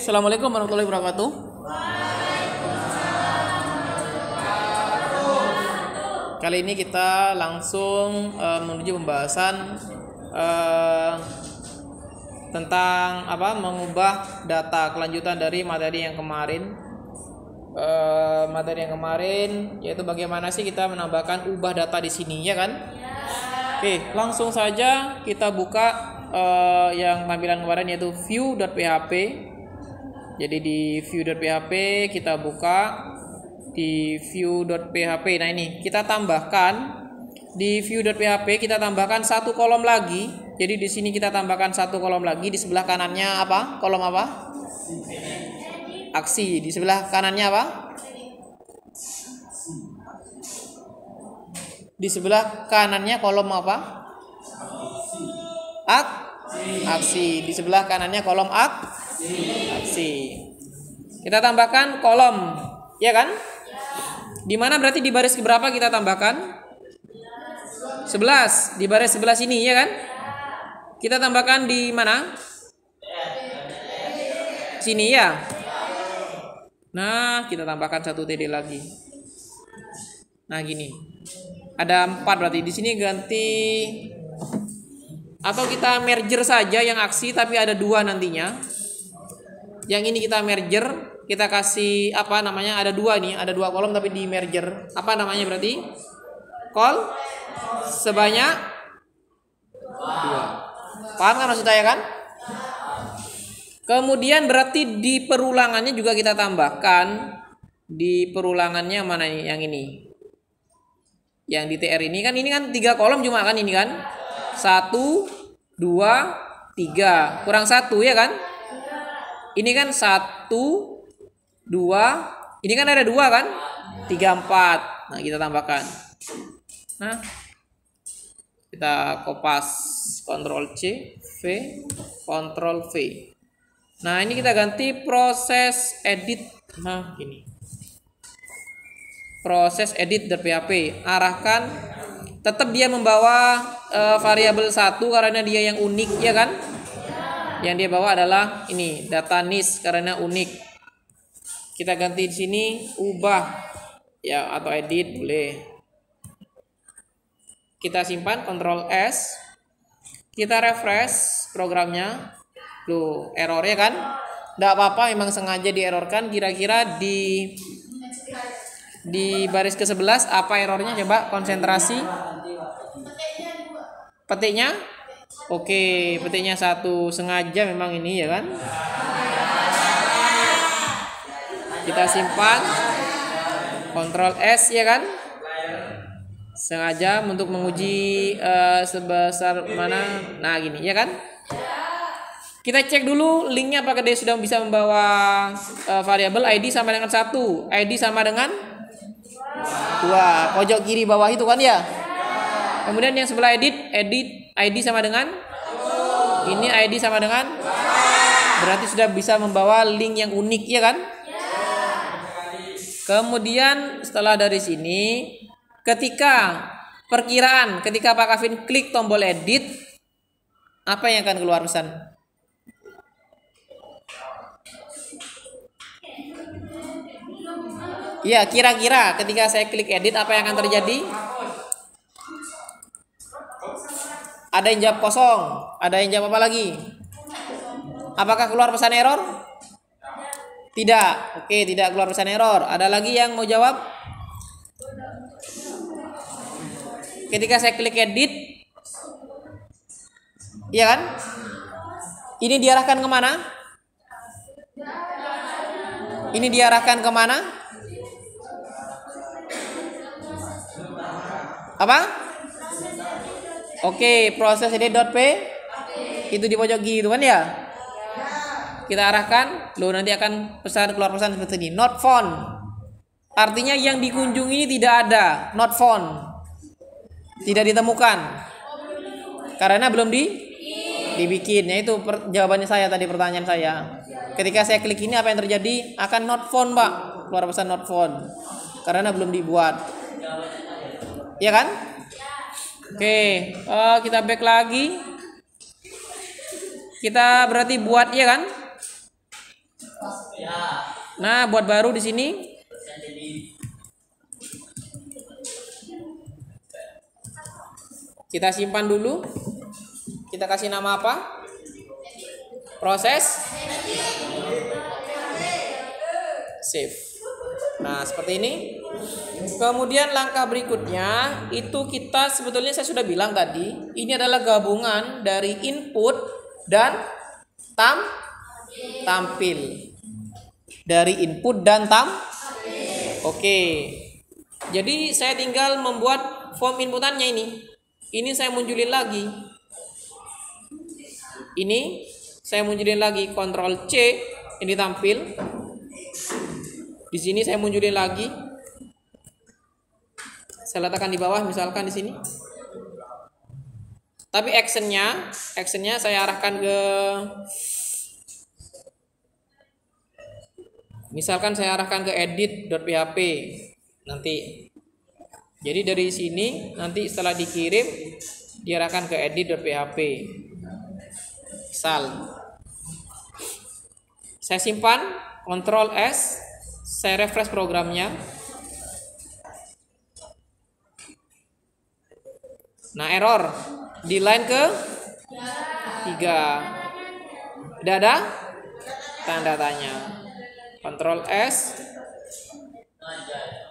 Assalamualaikum warahmatullahi wabarakatuh. Kali ini kita langsung menuju pembahasan tentang mengubah data kelanjutan dari materi yang kemarin. Materi yang kemarin yaitu bagaimana sih kita menambahkan ubah data di sini, ya kan? Oke, langsung saja kita buka yang tampilan kemarin yaitu view.php. Jadi di view.php kita buka di view.php. Nah, ini kita tambahkan di view.php, kita tambahkan satu kolom lagi. Jadi di sini kita tambahkan satu kolom lagi. Di sebelah kanannya apa? Kolom apa? Aksi. Di sebelah kanannya apa? Di sebelah kanannya kolom apa? Aksi. Di sebelah kanannya kolom aksi. Kita tambahkan kolom, ya kan? Di mana berarti di baris keberapa kita tambahkan? 11. Di baris sebelah sini, ya kan? Kita tambahkan di mana? Sini, ya. Nah, kita tambahkan satu TD lagi. Nah, gini. Ada 4 berarti. Di sini ganti, atau kita merger saja yang aksi tapi ada 2 nantinya. Yang ini kita merger, kita kasih apa namanya? Ada 2 nih, ada 2 kolom tapi di merger. Apa namanya berarti? Sebanyak 2. Paham kan maksud saya kan? Kemudian berarti di perulangannya juga kita tambahkan. Di perulangannya mana nih? Yang ini. Yang di TR ini kan 3 kolom cuma kan ini kan? 1, 2, 3. Kurang 1, ya kan? Ini kan 1, 2. Ini kan ada 2 kan? 3, 4. Nah, kita tambahkan. Nah, kita kopas, Ctrl C, V, Ctrl V. Nah, ini kita ganti proses edit. Nah, ini proses edit.php. Arahkan, tetap dia membawa variabel 1 karena dia yang unik, ya kan? Yang dia bawa adalah ini data nis karena unik. Kita ganti di sini ubah, ya, atau edit boleh. Kita simpan, Ctrl S. Kita refresh programnya. Loh, error, ya kan? Nggak apa-apa, memang sengaja dierorkan. Kira-kira di baris ke-11 apa errornya? Coba konsentrasi. Petiknya? Oke, petiknya 1. Sengaja memang ini, ya kan? Kita simpan, Ctrl S, ya kan? Sengaja untuk menguji sebesar mana. Nah, gini, ya kan? Kita cek dulu linknya apakah dia sudah bisa membawa variabel ID sama dengan 1, ID sama dengan 2, pojok kiri bawah itu kan, ya. Kemudian yang sebelah edit ID sama dengan ini, ID sama dengan, berarti sudah bisa membawa link yang unik, ya kan? Kemudian setelah dari sini, ketika Pak Kavin klik tombol edit, apa yang akan keluar pesan? Ya, kira-kira ketika saya klik edit apa yang akan terjadi? Ada yang jawab kosong, ada yang jawab apa lagi? Apakah keluar pesan error? Tidak. Oke, tidak keluar pesan error. Ada lagi yang mau jawab? Ketika saya klik edit, iya kan? Ini diarahkan kemana? Ini diarahkan kemana? Apa? Oke, proses edit.p itu di pojok kiri itu kan, ya? Kita arahkan, loh, nanti akan keluar pesan seperti ini, not found. Artinya yang dikunjungi ini tidak ada, not found. Tidak ditemukan. Karena belum dibikin. Ya, itu jawabannya saya tadi, pertanyaan saya. Ketika saya klik ini apa yang terjadi? Akan not found, Pak. Keluar pesan not found. Karena belum dibuat. Ya kan? Oke, kita back lagi. Kita berarti buat, ya kan? Nah, buat baru di sini. Kita simpan dulu. Kita kasih nama apa? Proses save. Nah, seperti ini. Kemudian langkah berikutnya itu kita sebetulnya saya sudah bilang tadi, ini adalah gabungan dari input dan tampil. Dari input dan Oke. Jadi saya tinggal membuat form inputannya ini. Ini saya munculin lagi. Ini saya munculin lagi, Ctrl C, ini tampil. Di sini saya munculin lagi. Saya letakkan di bawah, misalkan di sini. Tapi actionnya saya arahkan ke, misalkan saya arahkan ke edit.php nanti. Jadi dari sini nanti setelah dikirim diarahkan ke edit.php. Misal saya simpan, Ctrl S, saya refresh programnya. Nah, error di line ke 3. Tidak ada tanda tanya. Ctrl S,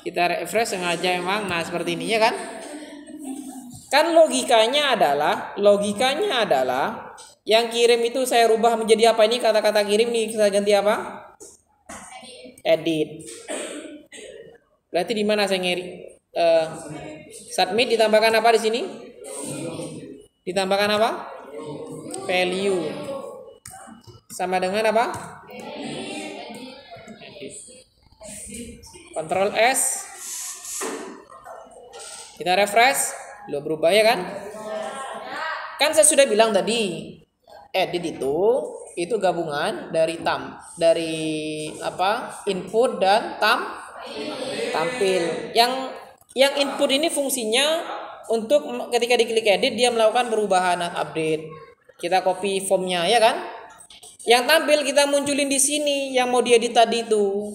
kita refresh sengaja emang. Nah, seperti ini ya kan? Kan logikanya adalah yang kirim itu saya rubah menjadi apa, ini kata-kata kirim nih kita ganti apa? Edit. Berarti di mana saya submit ditambahkan apa di sini? Ditambahkan apa? Value. Sama dengan apa? Edit. Ctrl S. Kita refresh. Loh, berubah ya kan? Kan saya sudah bilang tadi, edit itu gabungan dari input dan tampil. Yang input ini fungsinya untuk ketika diklik edit dia melakukan perubahan dan update. Kita copy formnya ya kan? Yang tampil kita munculin di sini yang mau diedit tadi itu.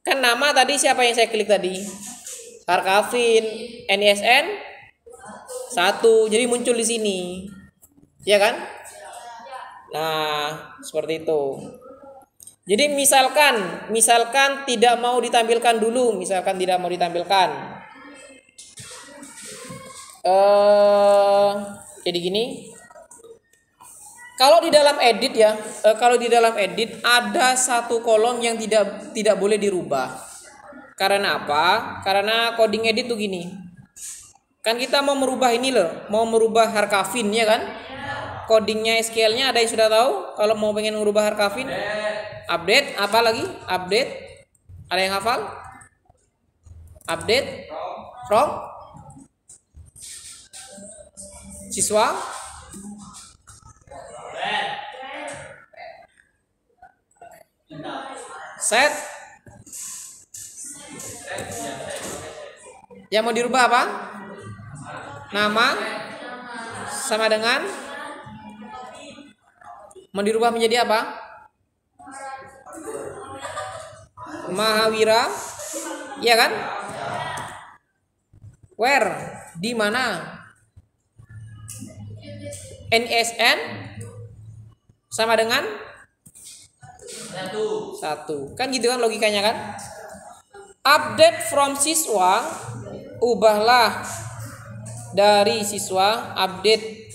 Kan nama tadi siapa yang saya klik tadi? Harkavin, NISN 1. Jadi muncul di sini. Ya kan? Nah, seperti itu. Jadi misalkan tidak mau ditampilkan dulu, jadi gini. Kalau di dalam edit ada satu kolom yang tidak boleh dirubah. Karena apa? Karena coding edit tuh gini. Kan kita mau merubah ini loh, mau merubah Harkavin ya kan? Codingnya SQL-nya ada yang sudah tahu? Kalau mau pengen merubah Harkavin, update apa lagi? Update. Ada yang hafal? Update from siswa. Set. Yang mau dirubah apa? Nama sama dengan mau dirubah menjadi apa? Mahawira, ya kan? Where, di mana? NSN sama dengan 1. Kan gitu kan logikanya kan? Update from siswa, ubahlah dari siswa, update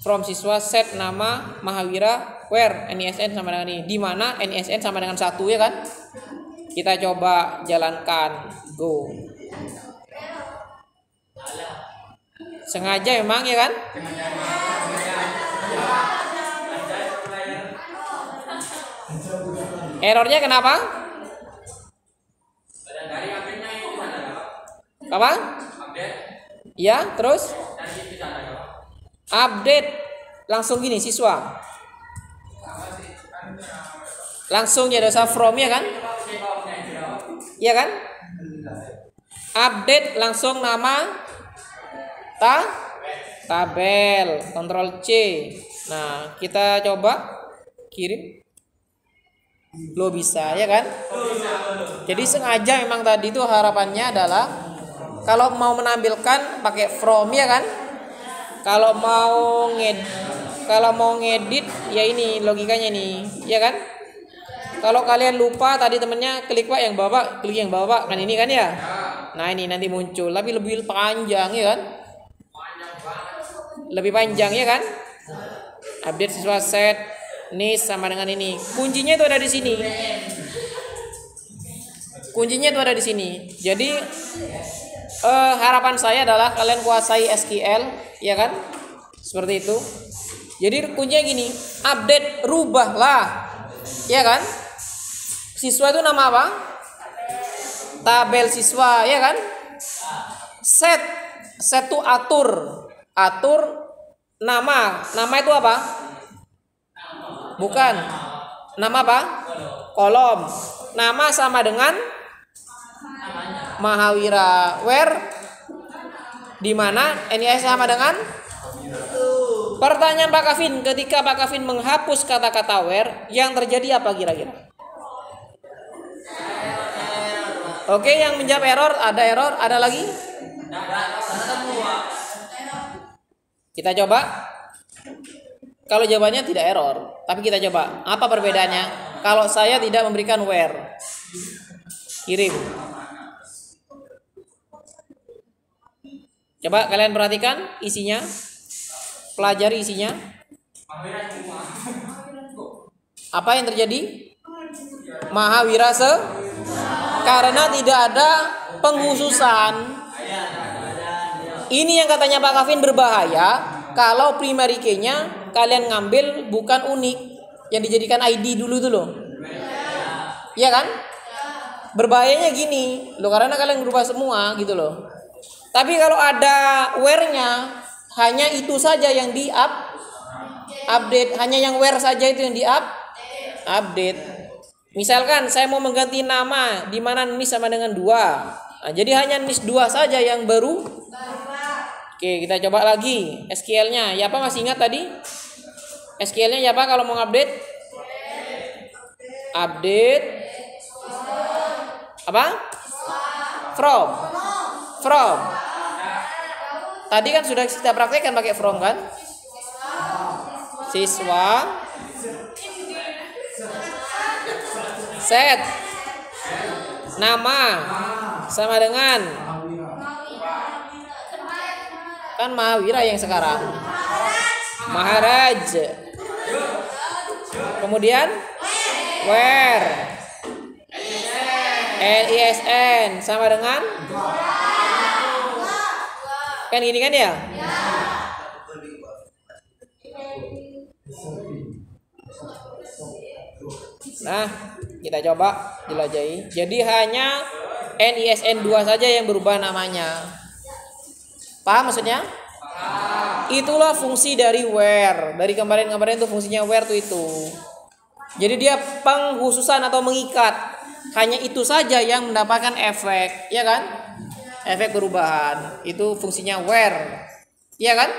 from siswa, set nama Mahawira, where NISN sama dengan ini, di mana NISN sama dengan 1 ya kan? Kita coba jalankan, go. Sengaja emang ya kan? Errornya kenapa? Apa? Ya, terus update langsung gini siswa. Langsung ya dosa from ya kan? Iya kan? Update langsung nama tabel, Ctrl C. Nah, kita coba kirim. Lo bisa, ya kan? Jadi sengaja memang tadi itu harapannya adalah kalau mau menampilkan pakai from, ya kan? Kalau mau ngedit ya ini logikanya nih, ya kan? Kalau kalian lupa tadi temennya klik Pak yang bawah, klik yang bawah kan ini kan ya. Nah, ini nanti muncul tapi lebih panjang, ya kan? Lebih panjang, ya kan? Update siswa set nih sama dengan ini. Kuncinya itu ada di sini. Kuncinya itu ada di sini. Jadi harapan saya adalah kalian kuasai SQL, ya kan? Seperti itu. Jadi kuncinya gini, update rubahlah, ya kan? Siswa itu nama apa? Tabel siswa, ya kan? Set itu atur nama itu apa? Bukan. Nama apa? Kolom. Nama sama dengan Mahawira. Where? Di mana? NIS sama dengan? Pertanyaan Pak Kavin, ketika Pak Kavin menghapus kata-kata where, yang terjadi apa kira-kira? Oke, yang menjawab error, ada lagi? Kita coba. Kalau jawabannya tidak error, tapi kita coba. Apa perbedaannya? Kalau saya tidak memberikan where, kirim. Coba kalian perhatikan isinya, pelajari isinya. Apa yang terjadi? Mahawira karena tidak ada penghususan. Ini yang katanya Pak Kavin berbahaya. Kalau primary key-nya kalian ngambil bukan unik, yang dijadikan ID dulu itu loh. Iya kan? Berbahayanya gini loh, karena kalian berubah semua gitu loh. Tapi kalau ada where-nya, hanya itu saja yang update, hanya yang where saja itu yang update. Misalkan saya mau mengganti nama di mana NIS sama dengan 2. Nah, jadi hanya NIS 2 saja yang baru. Oke, kita coba lagi SQL-nya. Ya apa masih ingat tadi? SQL-nya ya apa kalau mau update? Update apa? From. Tadi kan sudah kita praktekkan pakai from kan? Siswa set nama sama dengan kan Mahawira yang sekarang Maharaj. Kemudian where LISN sama dengan kan gini kan ya? Nah, kita coba jelajahi. Jadi hanya NISN 2 saja yang berubah namanya. Paham maksudnya? Itulah fungsi dari where. Dari kemarin itu fungsinya where itu. Jadi dia pengkhususan atau mengikat. Hanya itu saja yang mendapatkan efek, ya kan? Efek perubahan. Itu fungsinya where. Iya kan?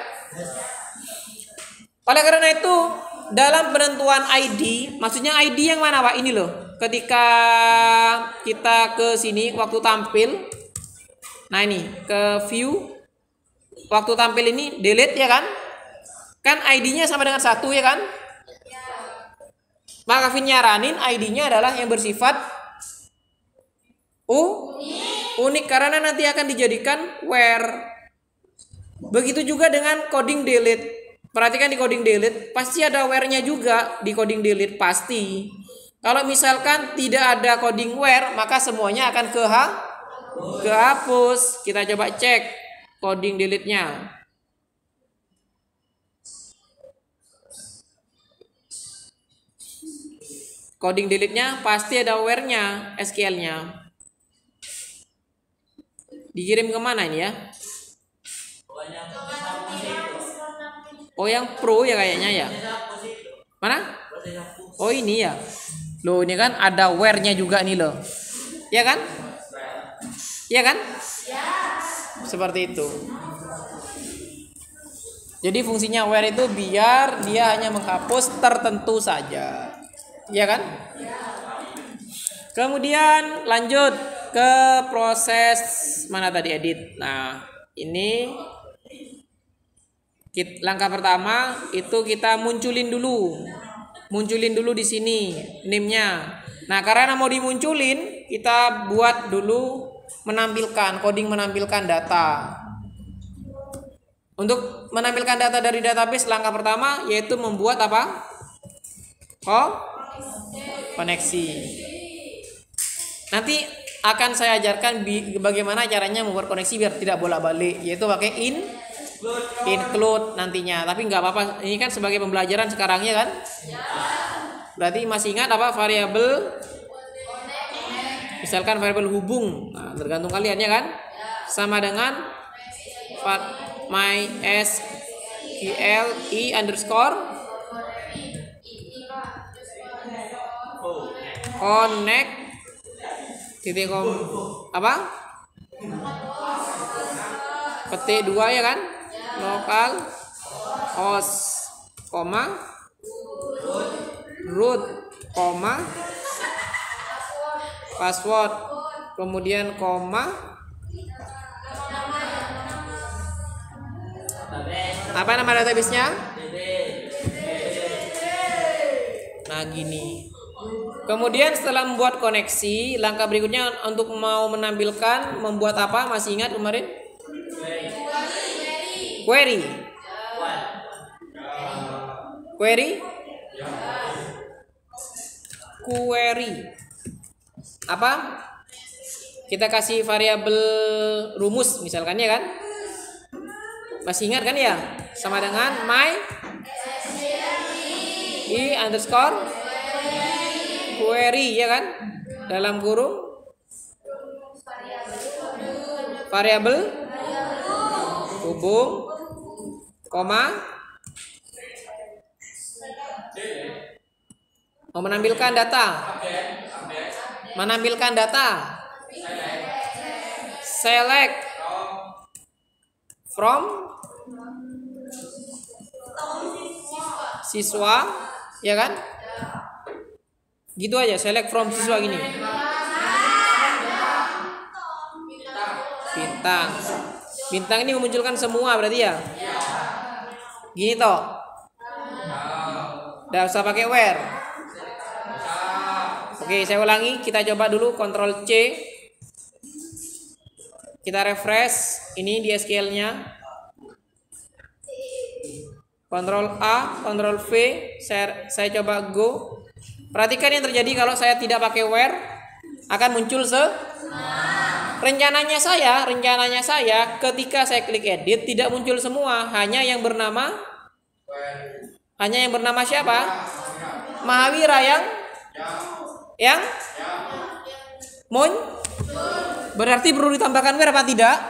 Oleh karena itu, dalam penentuan ID, maksudnya ID yang mana Pak? Ini loh. Ketika kita ke sini waktu tampil. Nah ini, ke view. Waktu tampil ini delete ya kan? Kan ID-nya sama dengan 1 ya kan? Maka Kavin nyaranin ID-nya adalah yang bersifat unik karena nanti akan dijadikan where. Begitu juga dengan coding delete. Perhatikan di coding delete pasti ada where-nya juga di coding delete pasti. Kalau misalkan tidak ada coding where, maka semuanya akan kehapus. Kita coba cek coding delete-nya. Coding delete-nya pasti ada where-nya, SQL-nya. Dikirim kemana ini ya? Oh yang pro ya kayaknya ya. Mana? Oh ini ya. Loh ini kan ada where-nya juga nih loh. Ya kan? Ya kan? Seperti itu. Jadi fungsinya where itu biar dia hanya menghapus tertentu saja. Ya kan? Kemudian lanjut ke proses mana tadi edit. Nah, ini langkah pertama itu kita munculin dulu di sini name-nya. Nah, karena mau dimunculin, kita buat dulu coding menampilkan data. Untuk menampilkan data dari database, langkah pertama yaitu membuat apa? Koneksi. Nanti akan saya ajarkan bagaimana caranya membuat koneksi biar tidak bolak-balik, yaitu pakai include nantinya. Tapi nggak apa-apa, ini kan sebagai pembelajaran sekarang ya kan? Berarti masih ingat apa variabel? Misalkan variabel hubung, nah, tergantung kalian ya kan? Sama dengan mysql connect apa? PT2 ya kan? Lokal host, root, password, kemudian apa nama database-nya? Nah, gini. Kemudian setelah membuat koneksi, langkah berikutnya untuk mau menampilkan membuat apa? Masih ingat kemarin? Query. Apa? Kita kasih variabel rumus misalkan ya kan? Masih ingat kan ya? Sama dengan query ya kan? Dalam kurung variabel hubung, mau menampilkan data, select from siswa ya kan? Gitu aja, select from siswa gini. Bintang ini memunculkan semua berarti ya. Gini toh. Udah usah pakai where. Oke, saya ulangi, kita coba dulu Ctrl C. Kita refresh ini di SQL-nya. Ctrl A, Ctrl V, saya coba go. Perhatikan yang terjadi kalau saya tidak pakai where, akan muncul rencananya saya ketika saya klik edit tidak muncul semua, hanya yang bernama siapa? Mahawira yang berarti perlu ditambahkan where apa tidak?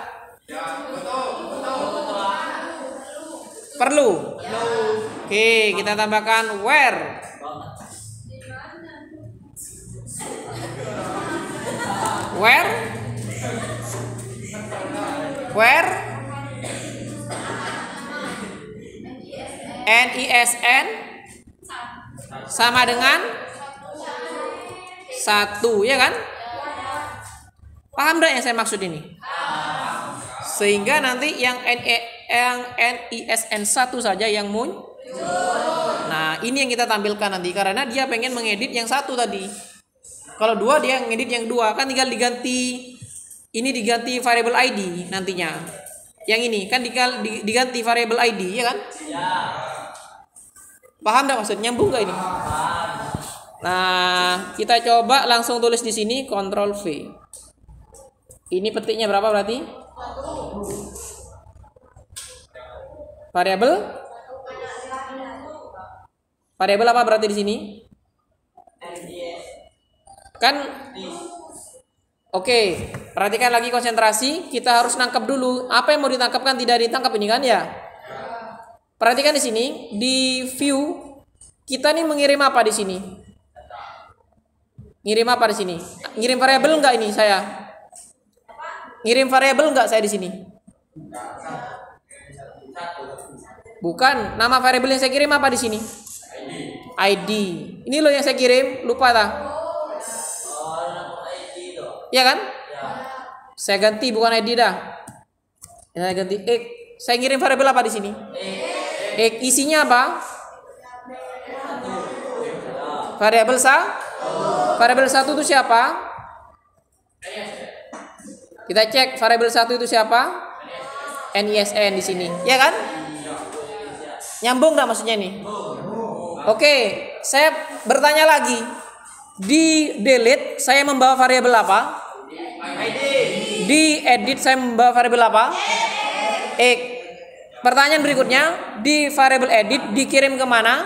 Perlu. Oke, kita tambahkan where. NISN sama dengan 1 ya kan? Paham enggak yang saya maksud ini? Sehingga nanti yang NISN 1 saja yang Nah, ini yang kita tampilkan nanti karena dia pengen mengedit yang 1 tadi. Kalau 2 dia ngedit yang 2, kan tinggal diganti. Ini diganti variable ID nantinya. Yang ini kan diganti variable ID ya kan? Paham enggak maksudnya? Nyambung enggak ini? Nah, kita coba langsung tulis di sini Ctrl V. Ini petiknya berapa berarti? Variabel apa berarti di sini? Kan Oke, perhatikan lagi konsentrasi, kita harus nangkap dulu apa yang mau ditangkapkan tidak ditangkap ini kan ya. Perhatikan di sini di view kita nih mengirim apa di sini? Ngirim apa di sini? Ngirim variabel enggak ini saya? Ngirim variabel enggak saya di sini? Bukan, nama variabel yang saya kirim apa di sini? ID. Ini loh yang saya kirim, lupa tak? Ya kan? Saya ganti bukan ID dah. Saya ganti X. Saya ngirim variabel apa di sini? X. Isinya apa? Variabel variabel 1 itu siapa? Kita cek variabel 1 itu siapa? NISN di sini, ya kan? Nyambung nggak maksudnya nih? Oke, saya bertanya lagi. Di delete saya membawa variabel apa? Di edit saya membawa variabel apa? X. Pertanyaan berikutnya, di variabel edit dikirim kemana?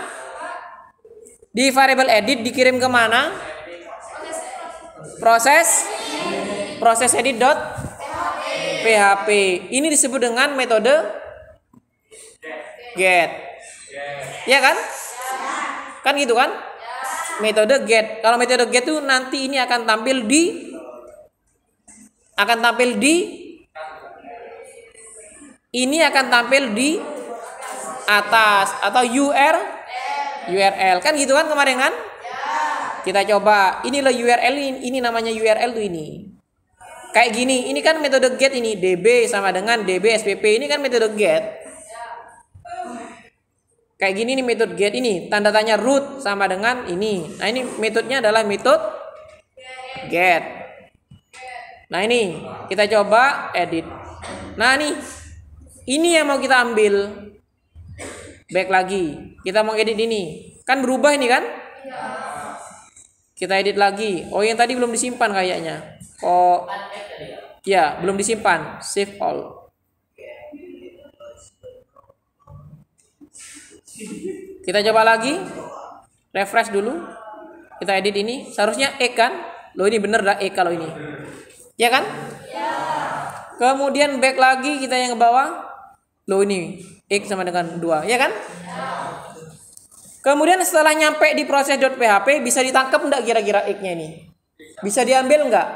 Di variabel edit dikirim kemana? Proses edit.php. Ini disebut dengan metode get. Ya kan? Kan gitu kan? Metode get. Kalau metode get itu nanti ini akan tampil di ini akan tampil di atas atau URL kan gitu kan kemarin kan? Kita coba. Inilah URL ini namanya URL tuh ini. Kayak gini. Ini kan metode get ini db sama dengan db spp. Ini kan metode get. Kayak gini nih metode get ini. Tanda tanya root sama dengan ini. Nah, ini metodenya adalah metode get. Nah, ini kita coba edit. Nah, nih. Ini yang mau kita ambil. Back lagi. Kita mau edit ini. Kan berubah ini kan? Kita edit lagi. Oh, yang tadi belum disimpan kayaknya. Oh, ya, belum disimpan. Save all. Kita coba lagi. Refresh dulu. Kita edit ini. Seharusnya E kan? Loh, ini bener dah E kalau ini. Ya kan? Kemudian back lagi kita yang ke bawah. Loh, ini X sama dengan 2. Ya kan? Kemudian setelah nyampe di proses.php bisa ditangkap enggak kira-kira X-nya ini? Bisa diambil enggak?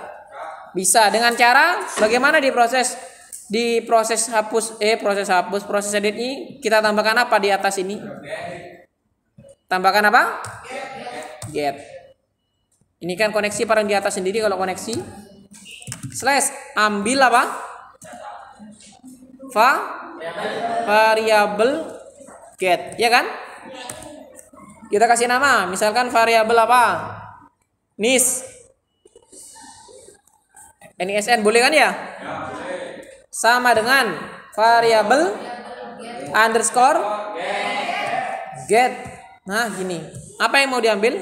Bisa dengan cara bagaimana proses edit ini kita tambahkan apa di atas ini? Tambahkan apa? Get. Ini kan koneksi paling di atas sendiri kalau koneksi. Slash ambil apa? Variabel get, ya kan? Kita kasih nama, misalkan variabel apa? NISN boleh kan ya? Sama dengan variabel underscore get. Nah, gini. Apa yang mau diambil?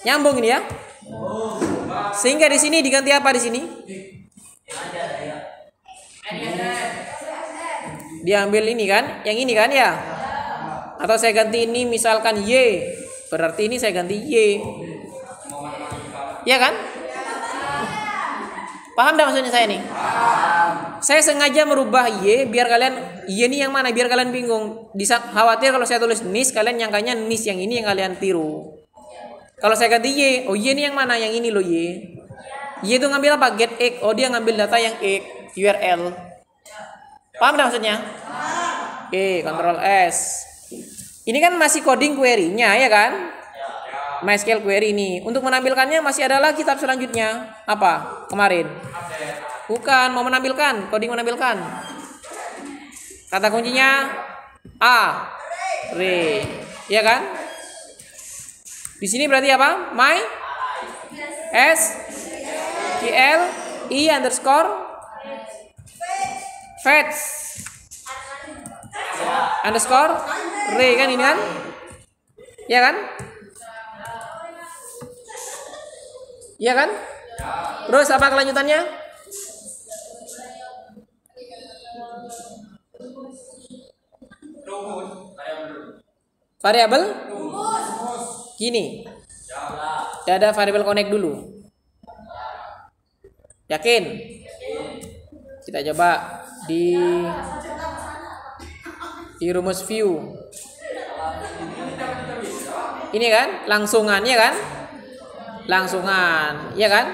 Nyambung ini ya. Sehingga di sini diganti apa di sini? Diambil ini kan? Yang ini kan ya? Atau saya ganti ini misalkan Y. Berarti ini saya ganti Y. Ya kan? Paham dah maksudnya saya nih? Saya sengaja merubah Y biar kalian Y ini yang mana biar kalian bingung. Khawatir kalau saya tulis NIS kalian nyangkanya NIS yang ini yang kalian tiru. Kalau saya ganti Y, oh Y ini yang mana? Yang ini loh Y. Y itu ngambil apa? Get X. Oh dia ngambil data yang X, URL. Paham dah maksudnya? Oke, Ctrl S. Ini kan masih coding query-nya ya kan? MySQL query ini. Untuk menampilkannya masih ada lagi tab selanjutnya. Apa? Kemarin. Bukan, mau menampilkan, coding menampilkan. Kata kuncinya array. Ya kan? Di sini berarti apa? MySQL i underscore fetch underscore array kan ini kan? Ya kan? Ya kan? Terus apa kelanjutannya? Variabel gini. Ada variabel connect dulu. Yakin? Kita coba di rumus view. Ini kan langsungan ya kan? Langsungan, ya kan?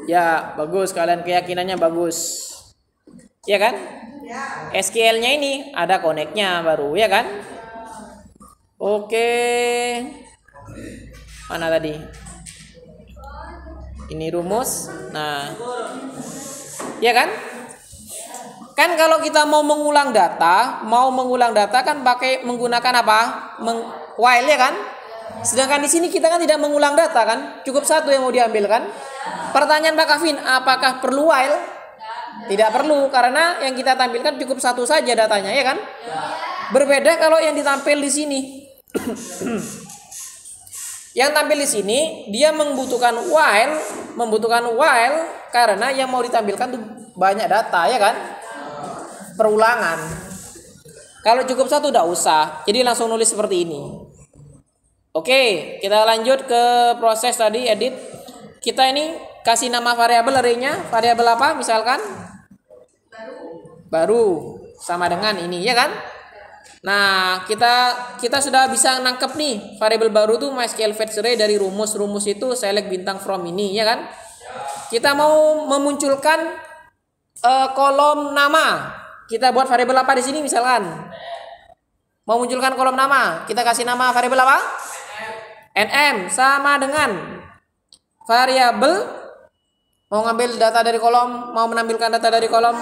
Ya, bagus kalian keyakinannya bagus. Ya kan? SQL-nya ini ada connect-nya baru, ya kan? Oke. Mana tadi? Ini rumus. Nah, ya kan? Kan kalau kita mau mengulang data kan menggunakan apa? While, ya kan? Sedangkan di sini kita kan tidak mengulang data kan? Cukup satu yang mau diambil kan? Pertanyaan Pak Kavin, apakah perlu while? Tidak perlu, karena yang kita tampilkan cukup satu saja datanya, ya kan? Berbeda kalau yang ditampil di sini. Yang tampil di sini dia membutuhkan while karena yang mau ditampilkan tuh banyak data, ya kan? Perulangan. Kalau cukup satu tidak usah, jadi langsung nulis seperti ini. Oke, kita lanjut ke proses tadi edit. Kita ini kasih nama variabel arraynya, variabel apa? Misalkan baru sama dengan ini, ya kan? Nah, kita sudah bisa nangkep nih variabel baru tuh MySQL fetch array dari rumus itu select bintang from ini, ya kan? Kita mau memunculkan kolom nama. Kita buat variabel apa di sini misalkan? Mau munculkan kolom nama, kita kasih nama variabel apa? NM sama dengan variabel mau ngambil data dari kolom, mau menampilkan data dari kolom.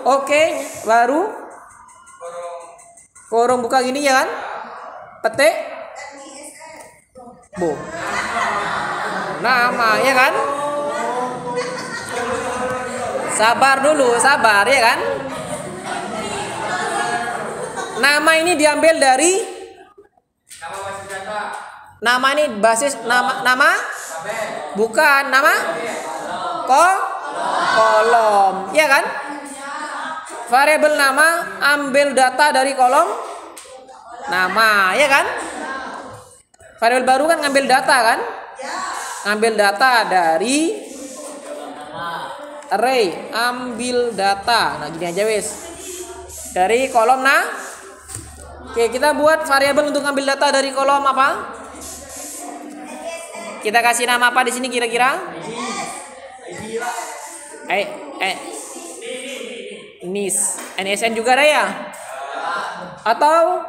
Oke, baru kurung buka gini, ya kan? Petik nama, ya kan? Sabar dulu, ya kan? Nama ini diambil dari nama ini basis nama bukan nama kolom, ya kan? Variabel nama ambil data dari kolom nama, ya kan? Variabel baru kan ngambil data kan? Ngambil data dari array, ambil data. Nah, gini aja wis. Dari kolom Oke, kita buat variabel untuk ngambil data dari kolom apa? Kita kasih nama apa di sini kira-kira? NSN juga ada ya? Atau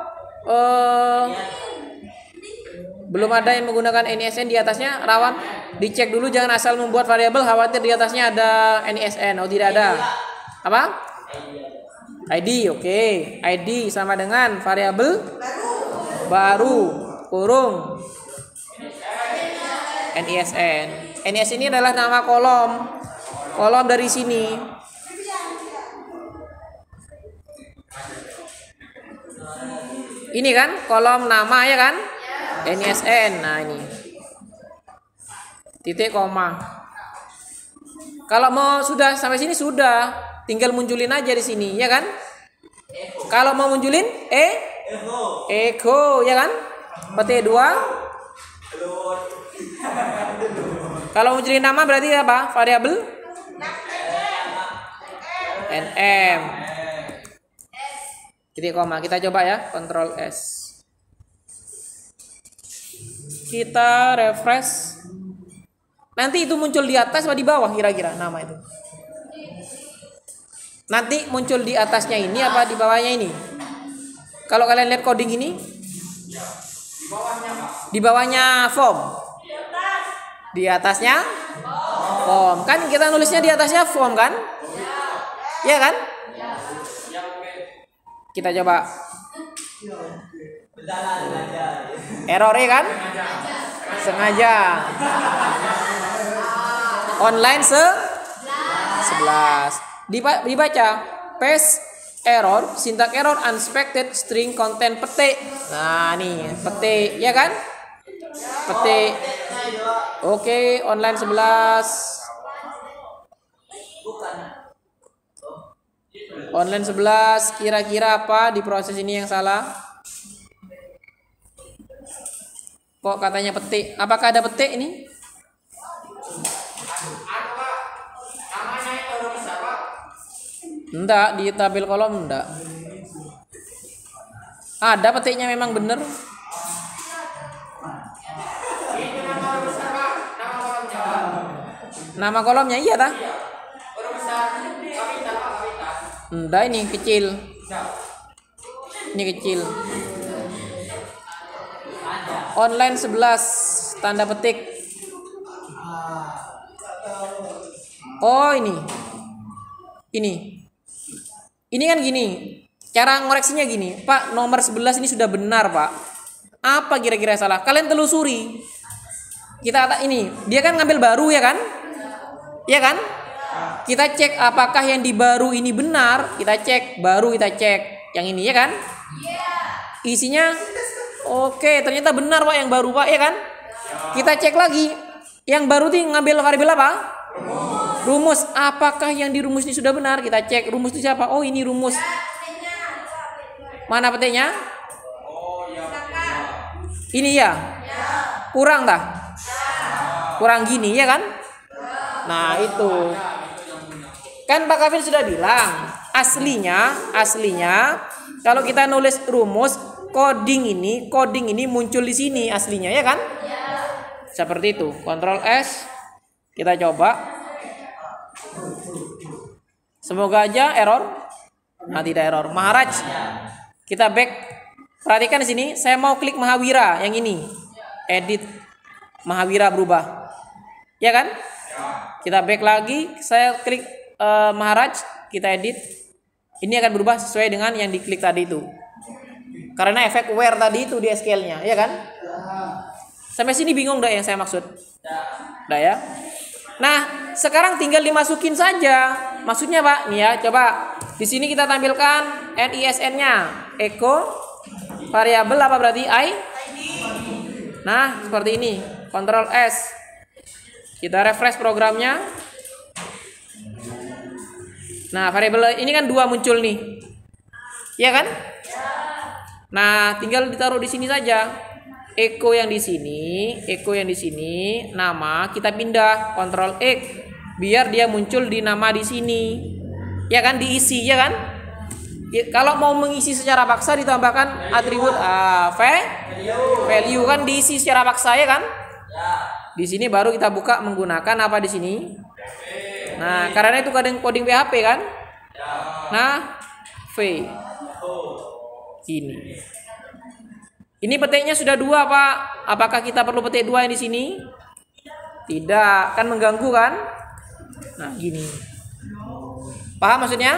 belum ada yang menggunakan NSN di atasnya? Rawan dicek dulu, jangan asal membuat variabel khawatir di atasnya ada NSN. Oh, tidak ada. Apa? ID, oke. ID sama dengan variabel baru kurung NISN. NISN ini adalah nama kolom dari sini. Ini kan kolom nama, ya kan? NISN. Nah, ini titik koma. Kalau mau sudah sampai sini sudah, tinggal munculin aja di sini, ya kan? Kalau mau munculin echo, ya kan? PT2. Kalau munculin nama berarti apa? Variabel NM. Titik koma. Kita coba ya, Ctrl S. Kita refresh. Nanti itu muncul di atas atau di bawah kira-kira nama itu? Nanti muncul di atasnya ini apa di bawahnya ini? Kalau kalian lihat coding ini, di bawahnya form, di atasnya form. Kan kita nulisnya di atasnya form kan? Iya kan? Kita coba. Error kan? Sengaja. Online 11. Dibaca paste error, syntax error, unexpected string content petik. Nah, nih petik, ya kan? Petik. Oke, online 11. Online 11, kira-kira apa di proses ini yang salah? Kok katanya petik? Apakah ada petik ini? Enggak, di tabel kolom enggak. Ada petiknya memang bener. Nama kolomnya iya tak? Enggak, ini kecil. Ini kecil. Online 11 tanda petik. Oh ini. Ini kan gini. Cara ngoreksinya gini. Pak, nomor 11 ini sudah benar, Pak. Apa kira-kira salah? Kalian telusuri. Kita ini, dia kan ngambil baru ya kan? Iya kan? Kita cek apakah yang di baru ini benar. Kita cek, baru kita cek. Yang ini ya kan? Isinya oke, ternyata benar Pak yang baru Pak, ya kan? Kita cek lagi. Yang baru tuh ngambil variabel apa? Rumus. Apakah yang di rumus ini sudah benar? Kita cek rumus itu siapa? Oh, ini rumus. Mana petiknya? Ini ya? Kurang dah? Kurang gini ya kan? Nah, itu. Kan Pak Kevin sudah bilang, aslinya kalau kita nulis rumus coding ini muncul di sini aslinya ya kan? Seperti itu. Ctrl S. Kita coba. Semoga aja error. Nah, tidak error. Maharaj. Kita back. Perhatikan di sini, saya mau klik Mahawira yang ini. Edit Mahawira berubah. Ya kan? Kita back lagi, saya klik Maharaj, kita edit. Ini akan berubah sesuai dengan yang diklik tadi itu. Karena efek where tadi itu di SQL-nya, ya kan? Sampai sini bingung enggak yang saya maksud? Udah ya. Nah, sekarang tinggal dimasukin saja. Maksudnya Pak, nih ya, coba. Di sini kita tampilkan NISN-nya. Echo variabel apa berarti? I. Nah, seperti ini. Ctrl S. Kita refresh programnya. Nah, variabel ini kan 2 muncul nih. Iya kan? Nah, tinggal ditaruh di sini saja. Echo yang di sini, nama kita pindah Ctrl X biar dia muncul di nama di sini. Ya kan, diisi ya kan? Kalau mau mengisi secara paksa ditambahkan atribut value kan diisi secara paksa ya kan? Di sini baru kita buka menggunakan apa di sini? Nah, karena itu coding PHP kan? Nah, V. Ini petiknya sudah 2, Pak. Apakah kita perlu petik 2 yang di sini? Tidak, kan mengganggu kan? Nah, gini. Paham maksudnya?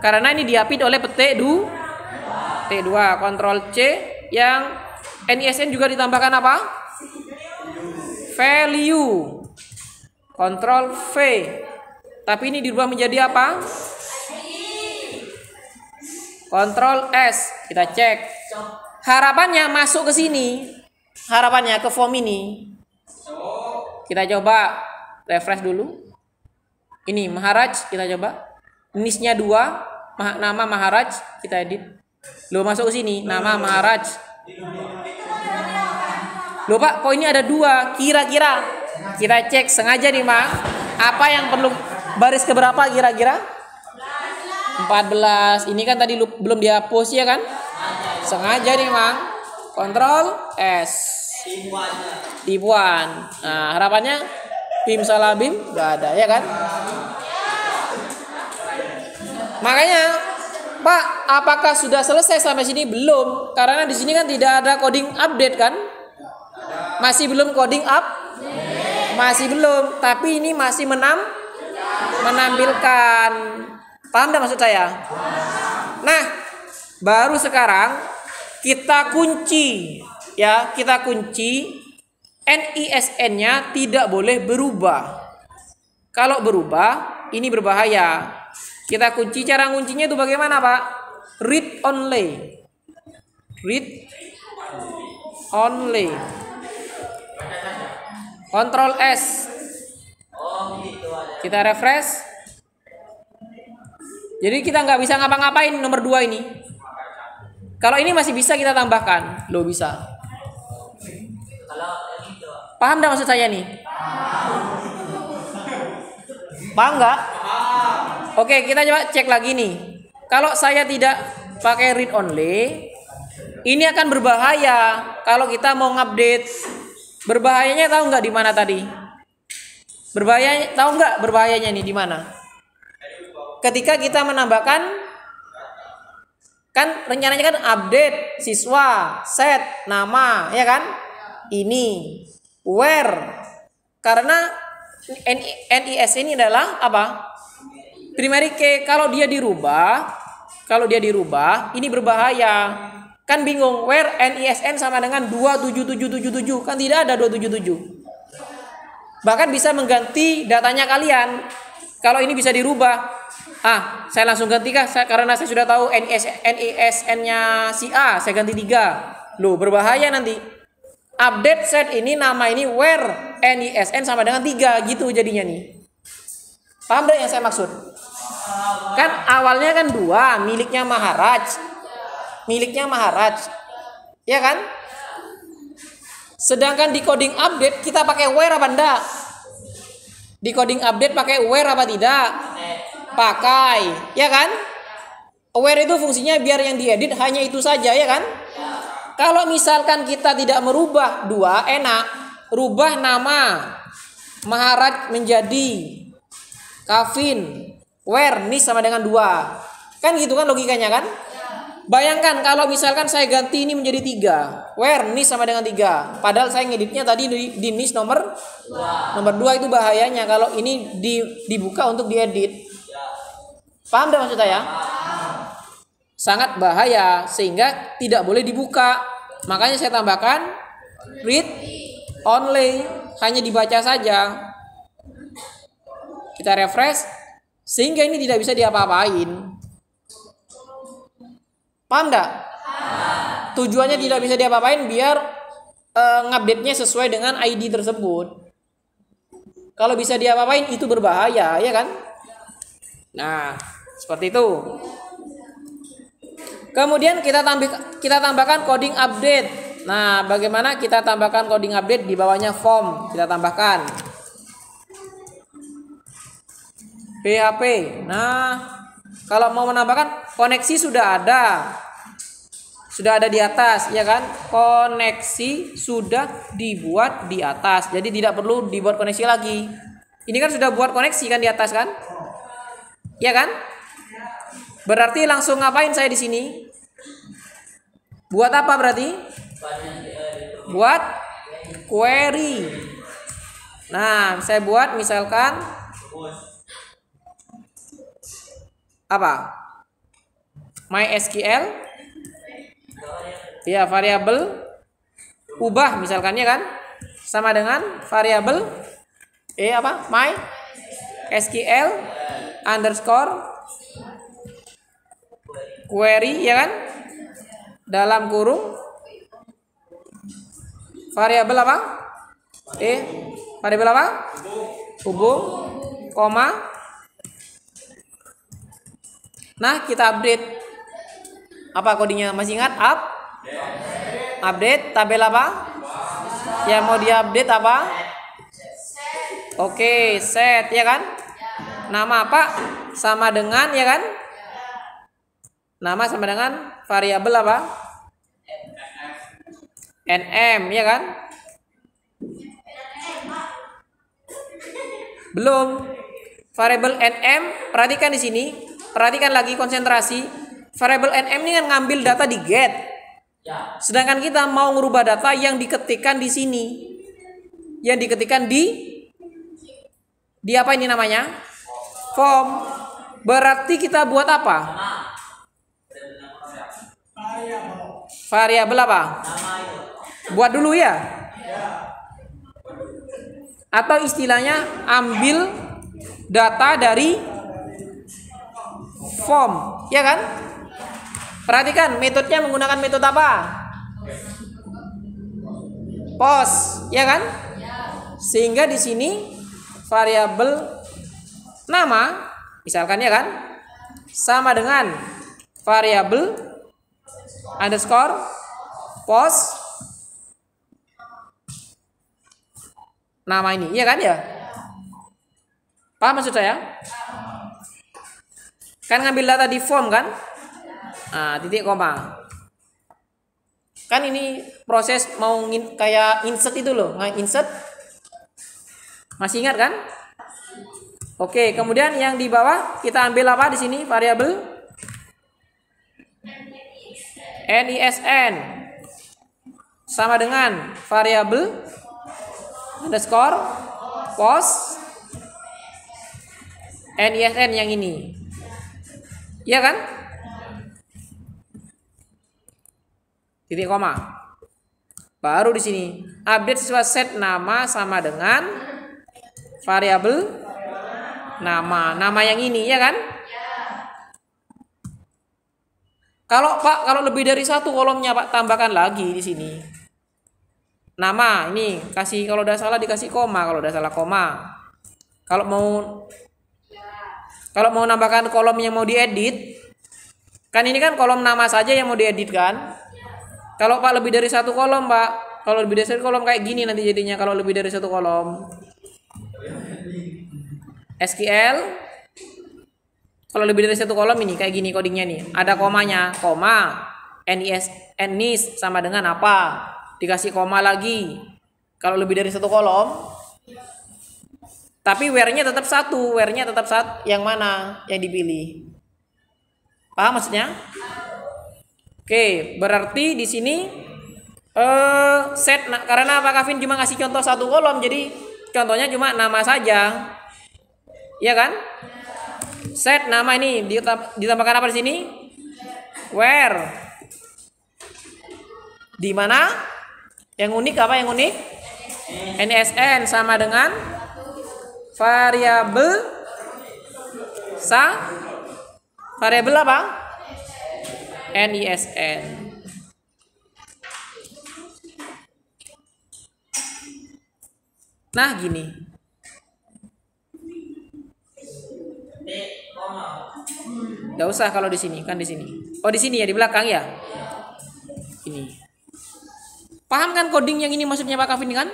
Karena ini diapit oleh petik T2, Ctrl C yang NISN juga ditambahkan apa? Value. Ctrl V. Tapi ini dirubah menjadi apa? Ctrl S. Kita cek. Harapannya masuk ke sini. Harapannya ke form ini. Kita coba refresh dulu. Ini Maharaj, kita coba. Nisnya 2, nama Maharaj, kita edit. Loh, masuk ke sini, nama Maharaj. Loh Pak, kok ini ada 2? Kira-kira kita cek sengaja nih Mak. Apa yang perlu baris keberapa kira-kira? 14. Ini kan tadi belum dihapus ya kan? Sengaja nih Mang. Ctrl S. Tipuan. Nah, harapannya Bim salah Bim gak ada ya kan? Makanya Pak, apakah sudah selesai sampai sini? Belum. Karena di sini kan tidak ada coding update kan? Masih belum coding up? Masih belum. Tapi ini masih menampilkan. Paham tidak maksud saya? Nah, baru sekarang kita kunci ya, kita kunci NISN-nya tidak boleh berubah. Kalau berubah, ini berbahaya. Kita kunci, cara kuncinya itu bagaimana, Pak? Read only. Read only. Ctrl S. Kita refresh. Jadi kita nggak bisa ngapa-ngapain nomor 2 ini. Kalau ini masih bisa kita tambahkan. Loh, bisa. Paham nggak maksud saya nih? Paham nggak? Oke, kita coba cek lagi nih. Kalau saya tidak pakai read only, ini akan berbahaya kalau kita mau ngupdate. Berbahayanya tahu nggak di mana tadi? Berbahaya, tahu nggak berbahayanya nih di mana? Ketika kita menambahkan, kan rencananya kan update siswa, set nama, ya kan? ini. Where, karena NIS ini adalah apa? Primary key. Kalau dia dirubah, ini berbahaya. Kan bingung, where NISN sama dengan 27777, kan tidak ada 277. Bahkan bisa mengganti datanya kalian. Kalau ini bisa dirubah. Saya langsung ganti kah? Karena saya sudah tahu NISN-nya si A, saya ganti 3. Loh, berbahaya nanti. Update set ini nama ini where NISN sama dengan 3 gitu jadinya nih. Paham deh yang saya maksud? Kan awalnya kan 2, miliknya Maharaj. Ya kan? Sedangkan di coding update kita pakai where apa enggak? Di coding update pakai where apa tidak? Pakai, ya kan? Where itu fungsinya biar yang diedit hanya itu saja, ya kan? Kalau misalkan kita tidak merubah 2, enak. Rubah nama Maharaj menjadi Kavin. Where nis sama dengan 2. Kan gitu kan logikanya kan? Bayangkan kalau misalkan saya ganti ini menjadi 3. Where nis sama dengan 3. Padahal saya ngeditnya tadi di nis nomor 2 itu bahayanya kalau ini dibuka untuk diedit. Paham dah maksud saya? Sangat bahaya sehingga tidak boleh dibuka. Makanya saya tambahkan read only, hanya dibaca saja. Kita refresh sehingga ini tidak bisa diapa-apain. Paham enggak? Tujuannya tidak bisa diapa-apain biar ngupdate-nya sesuai dengan ID tersebut. Kalau bisa diapa-apain itu berbahaya, ya kan? Nah, seperti itu. Kemudian kita tambahkan coding update. Nah, bagaimana kita tambahkan coding update? Di bawahnya form kita tambahkan PHP. Nah, kalau mau menambahkan koneksi sudah ada di atas, ya kan? Koneksi sudah dibuat di atas, jadi tidak perlu dibuat koneksi lagi. Ini kan sudah buat koneksi kan di atas kan? Ya kan? Berarti langsung ngapain saya di sini? Buat apa berarti? Buat query. Nah, saya buat misalkan apa? MySQL. Ya, variabel ubah misalkannya kan? Sama dengan variabel MySQL underscore query, ya kan? Dalam kurung variabel apa? Variabel apa? Hubung, koma. Nah, kita update. Apa kodenya? Masih ingat? Update tabel apa? Yang mau diupdate apa? Oke, set, ya kan? Nama apa? Sama dengan, ya kan? Nama sama dengan variabel apa? NM, ya kan? Belum. Variabel NM, perhatikan di sini. Perhatikan lagi, konsentrasi. Variabel NM ini kan ngambil data di get. Sedangkan kita mau ngubah data yang diketikkan di sini. Yang diketikkan di apa ini namanya? Form. Berarti kita buat apa? Variabel apa? Buat dulu ya. Atau istilahnya ambil data dari form, ya kan? Perhatikan metodenya menggunakan metode apa? Post, ya kan? Sehingga di sini variabel nama misalkan, ya kan? Sama dengan variabel underscore post nama ini, ya kan ya? Paham maksud saya? Kan ngambil data di form kan? Titik koma. Kan ini proses mau kayak insert itu loh, insert. Masih ingat kan? Oke, kemudian yang di bawah kita ambil apa di sini? Variabel NISN sama dengan variabel underscore post NISN yang ini. Iya kan? Titik koma. Baru di sini update siswa set nama sama dengan variabel nama. Nama yang ini, ya kan? Kalau Pak, kalau lebih dari satu kolomnya Pak, tambahkan lagi di sini. Nama ini kasih, kalau udah salah dikasih koma, kalau udah salah koma. Kalau mau nambahkan kolom yang mau diedit, kan ini kan kolom nama saja yang mau diedit kan? Kalau Pak lebih dari satu kolom Pak, kalau lebih dari satu kolom kayak gini nanti jadinya kalau lebih dari satu kolom. SQL kalau lebih dari satu kolom ini kayak gini codingnya nih, ada komanya, koma, NIS sama dengan apa, dikasih koma lagi. Kalau lebih dari satu kolom, tapi where-nya tetap satu, yang mana yang dipilih? Paham maksudnya? Oke, berarti di sini set, karena Pak Kavin cuma ngasih contoh satu kolom, jadi contohnya cuma nama saja, ya kan? Set nama ini ditambahkan apa di sini? Where. Di mana? Yang unik apa yang unik? NISN sama dengan variabel variabel apa? NISN. Nah, gini. Gak usah kalau di sini, kan di sini. Oh, di sini ya, di belakang ya. Ini. Paham kan coding yang ini maksudnya Pak Kavin kan?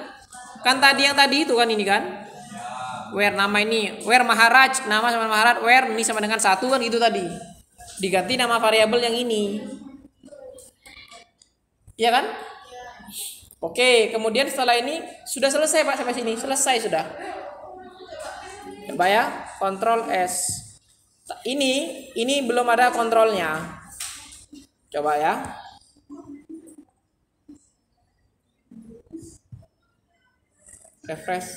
Kan tadi yang tadi itu kan ini kan? Where nama ini, where Maharaj, nama sama Maharaj, where ini sama dengan satu kan itu tadi. Diganti nama variabel yang ini. Iya kan? Oke, kemudian setelah ini sudah selesai Pak sampai sini, selesai sudah. Coba ya, Ctrl S. Ini belum ada kontrolnya. Coba ya. Refresh.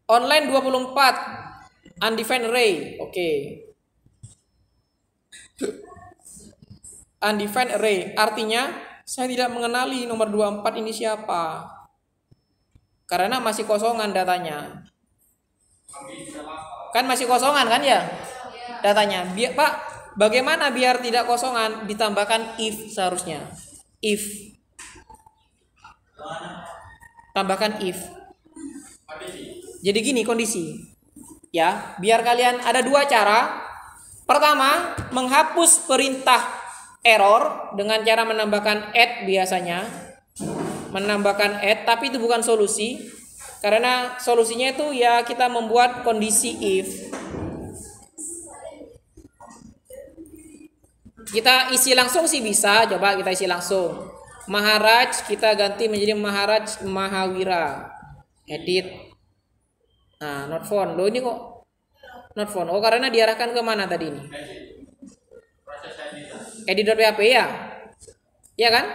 Online 24 undefined array. Oke. Undefined array artinya saya tidak mengenali nomor 24 ini siapa. Karena masih kosongan datanya. Kan masih kosongan kan ya? Datanya. Pak, bagaimana biar tidak kosongan? Ditambahkan if seharusnya. If. Tambahkan if. Jadi gini kondisi. Ya, biar kalian ada dua cara. Pertama, menghapus perintah error dengan cara menambahkan add biasanya. Menambahkan add, tapi itu bukan solusi. Karena solusinya itu ya kita membuat kondisi if. Kita isi langsung sih bisa, coba kita isi langsung. Maharaj kita ganti menjadi Maharaj Mahawira. Edit. Nah, not found. Loh ini kok not found. Oh, karena diarahkan ke mana tadi ini? Edit.php ya? Ya kan?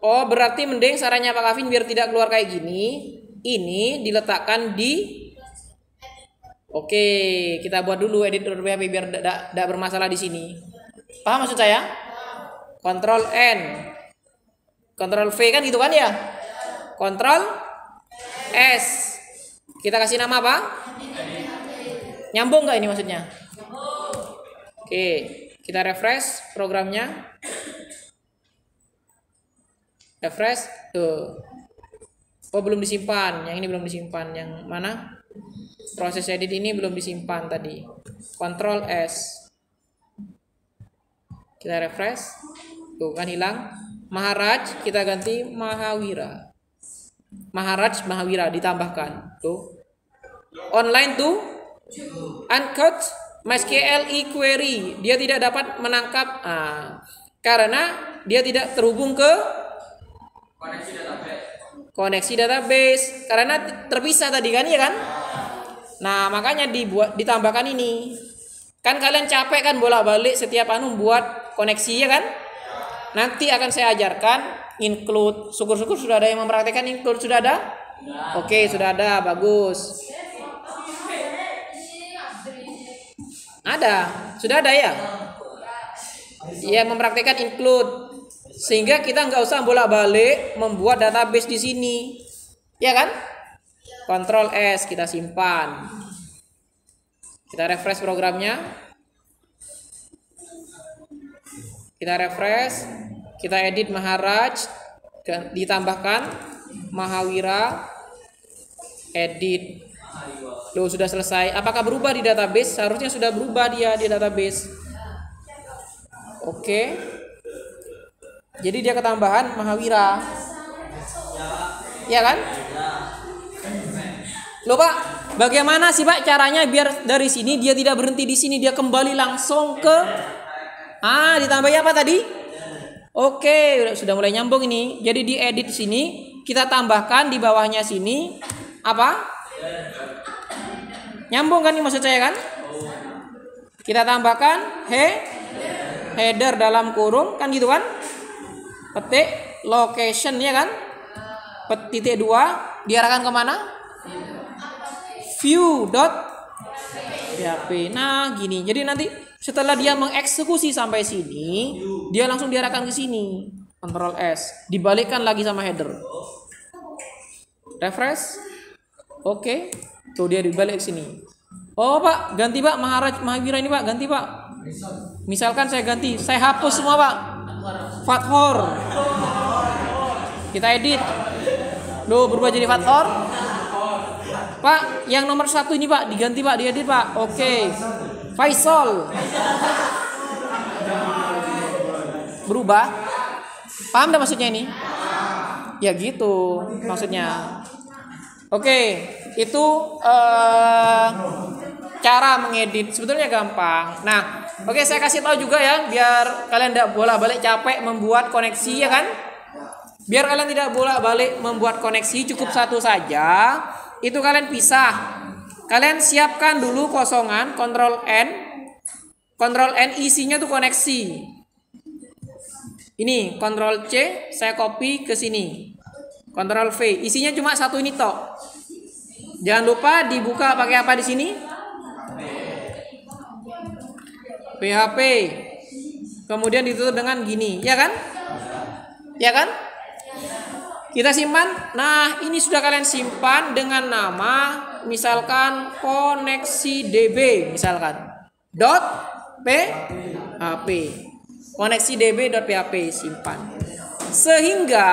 Oh, berarti mending sarannya Pak Kavin biar tidak keluar kayak gini. Ini diletakkan di Oke, kita buat dulu edit.php biar tidak bermasalah di sini. Paham maksud saya? Ctrl N, Ctrl V kan gitu kan ya? Ctrl S. Kita kasih nama apa? Nyambung nggak ini maksudnya? Oke, kita refresh programnya. Refresh tuh. Oh, belum disimpan. Yang ini belum disimpan. Yang mana? Proses edit ini belum disimpan tadi. Ctrl S. Kita refresh. Tuh kan hilang. Maharaj kita ganti Mahawira. Maharaj Mahawira ditambahkan. Tuh. Online tuh uncaught MySQL query. Dia tidak dapat menangkap karena dia tidak terhubung ke koneksi database karena terpisah tadi kan ya kan. Nah, makanya ditambahkan ini. Kan kalian capek kan bolak-balik setiap buat koneksi ya kan? nanti akan saya ajarkan include. Syukur-syukur sudah ada yang mempraktekkan include. Sudah ada? Oke, sudah ada. Bagus. Ada. Sudah ada ya? Ya, mempraktekkan include. Sehingga kita nggak usah bolak-balik membuat database di sini. Ya kan? Ctrl S, kita simpan. Kita refresh programnya. Kita refresh, kita edit Maharaj, ditambahkan Mahawira, edit. Loh, sudah selesai. Apakah berubah di database? Seharusnya sudah berubah dia di database. Oke. Jadi dia ketambahan Mahawira. Ya kan? Loh Pak, bagaimana sih Pak caranya biar dari sini dia tidak berhenti di sini, dia kembali langsung ke ditambah apa tadi? Oke, sudah mulai nyambung ini. Jadi di edit sini kita tambahkan di bawahnya sini apa? Nyambung kan ini maksud saya kan? Kita tambahkan header dalam kurung kan gitu kan? Petik location ya kan? Titik 2 diarahkan kemana? View.php. Nah gini. Jadi nanti setelah dia mengeksekusi sampai sini, dia langsung diarahkan ke sini. Ctrl S. Dibalikkan lagi sama header. Refresh. Oke. Tuh dia dibalik ke sini. Oh Pak, ganti Pak Mahawira ini Pak, ganti Pak. Misalkan saya ganti, saya hapus semua Pak. Fathor. Kita edit. Loh, berubah jadi Fathor. Pak, yang nomor 1 ini Pak, diganti Pak, diedit Pak. Oke. Faisal. Berubah. Paham dah maksudnya ini? Ya gitu maksudnya. Oke, itu cara mengedit. Sebetulnya gampang. Nah, oke saya kasih tahu juga ya, biar kalian tidak bolak-balik capek membuat koneksi ya kan? Biar kalian tidak bolak-balik membuat koneksi, cukup satu saja. Itu kalian pisah. Kalian siapkan dulu kosongan, Ctrl N isinya tuh koneksi. Ini Ctrl C, saya copy ke sini. Ctrl V, isinya cuma satu ini tok. Jangan lupa dibuka pakai apa di sini? PHP. Kemudian ditutup dengan gini, ya kan? Ya kan? Kita simpan. Nah, ini sudah kalian simpan dengan nama misalkan koneksi DB misalkan .php. Koneksi DB.php simpan. Sehingga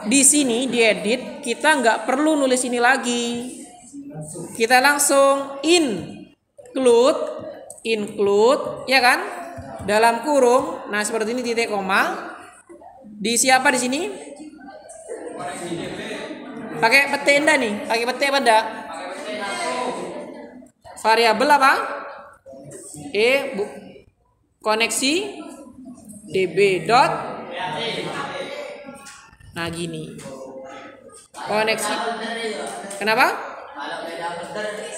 di sini diedit kita nggak perlu nulis ini lagi. Kita langsung include ya kan? Dalam kurung. Nah, seperti ini titik koma. Di siapa di sini? Pakai petik enggak nih? Pakai petik apa enggak? Variabel apa? Koneksi db dot. Nah gini. Koneksi. Kenapa?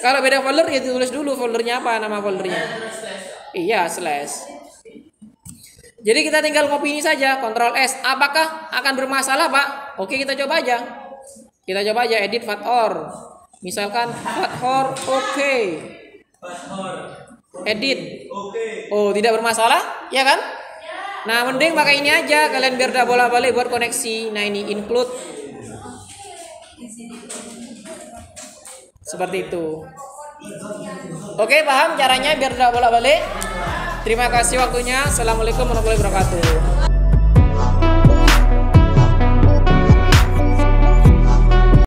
Kalau beda folder ya ditulis dulu foldernya apa, nama foldernya. Iya, slash. Jadi kita tinggal copy ini saja, Ctrl S. Apakah akan bermasalah, Pak? Oke, kita coba aja. Kita coba aja edit Fathor. Misalkan Fathor, oke. Edit. Oh, tidak bermasalah, ya kan? Nah, mending pakai ini aja, kalian biar tidak bolak-balik buat koneksi. Nah, ini include. Seperti itu. Oke, paham caranya biar tidak bolak-balik? Terima kasih waktunya. Assalamualaikum warahmatullahi wabarakatuh.